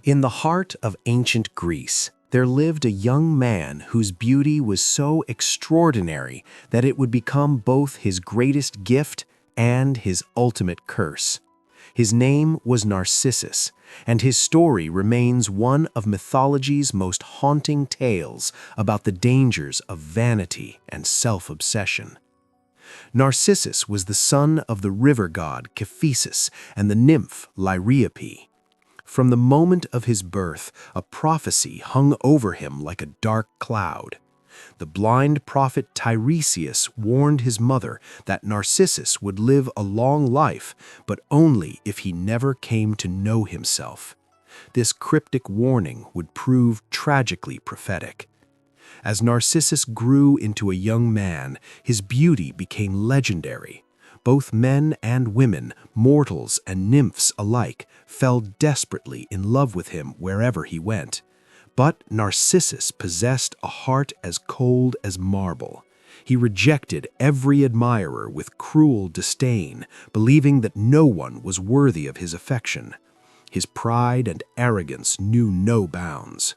In the heart of ancient Greece, there lived a young man whose beauty was so extraordinary that it would become both his greatest gift and his ultimate curse. His name was Narcissus, and his story remains one of mythology's most haunting tales about the dangers of vanity and self-obsession. Narcissus was the son of the river god Cephissus and the nymph Lyriope. From the moment of his birth, a prophecy hung over him like a dark cloud. The blind prophet Tiresias warned his mother that Narcissus would live a long life, but only if he never came to know himself. This cryptic warning would prove tragically prophetic. As Narcissus grew into a young man, his beauty became legendary. Both men and women, mortals and nymphs alike, fell desperately in love with him wherever he went. But Narcissus possessed a heart as cold as marble. He rejected every admirer with cruel disdain, believing that no one was worthy of his affection. His pride and arrogance knew no bounds.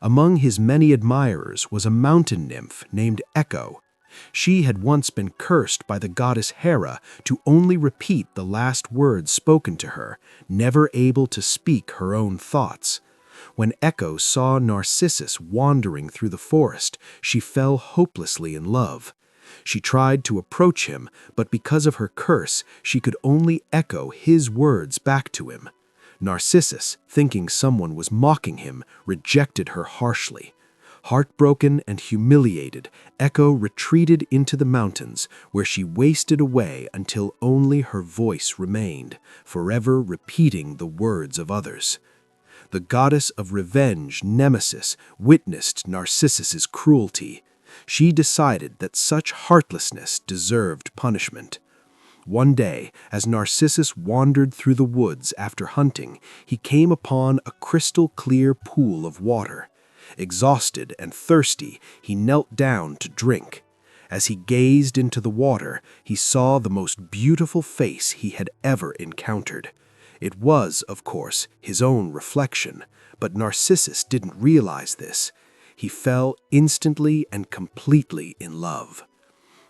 Among his many admirers was a mountain nymph named Echo. She had once been cursed by the goddess Hera to only repeat the last words spoken to her, never able to speak her own thoughts. When Echo saw Narcissus wandering through the forest, she fell hopelessly in love. She tried to approach him, but because of her curse, she could only echo his words back to him. Narcissus, thinking someone was mocking him, rejected her harshly. Heartbroken and humiliated, Echo retreated into the mountains, where she wasted away until only her voice remained, forever repeating the words of others. The goddess of revenge, Nemesis, witnessed Narcissus's cruelty. She decided that such heartlessness deserved punishment. One day, as Narcissus wandered through the woods after hunting, he came upon a crystal-clear pool of water. Exhausted and thirsty, he knelt down to drink. As he gazed into the water, he saw the most beautiful face he had ever encountered. It was, of course, his own reflection, but Narcissus didn't realize this. He fell instantly and completely in love.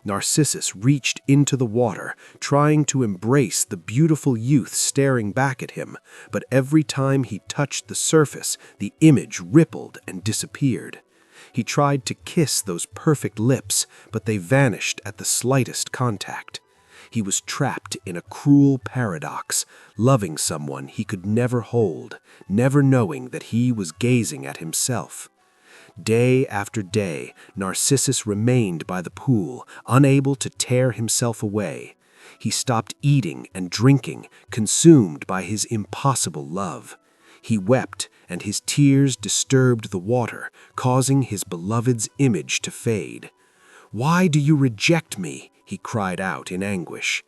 Narcissus reached into the water, trying to embrace the beautiful youth staring back at him, but every time he touched the surface, the image rippled and disappeared. He tried to kiss those perfect lips, but they vanished at the slightest contact. He was trapped in a cruel paradox, loving someone he could never hold, never knowing that he was gazing at himself. Day after day, Narcissus remained by the pool, unable to tear himself away. He stopped eating and drinking, consumed by his impossible love. He wept, and his tears disturbed the water, causing his beloved's image to fade. "Why do you reject me?" he cried out in anguish.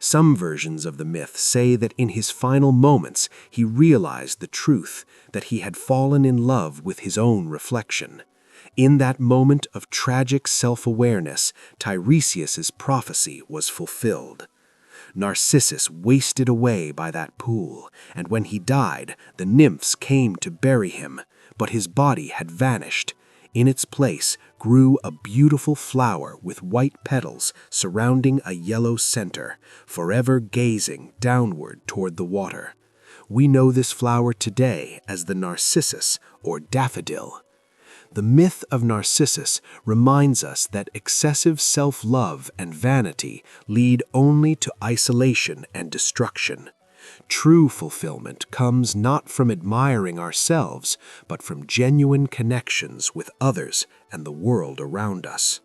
Some versions of the myth say that in his final moments he realized the truth, that he had fallen in love with his own reflection. In that moment of tragic self-awareness, Tiresias's prophecy was fulfilled. Narcissus wasted away by that pool, and when he died, the nymphs came to bury him, but his body had vanished. In its place grew a beautiful flower with white petals surrounding a yellow center, forever gazing downward toward the water. We know this flower today as the narcissus or daffodil. The myth of Narcissus reminds us that excessive self-love and vanity lead only to isolation and destruction. True fulfillment comes not from admiring ourselves, but from genuine connections with others and the world around us.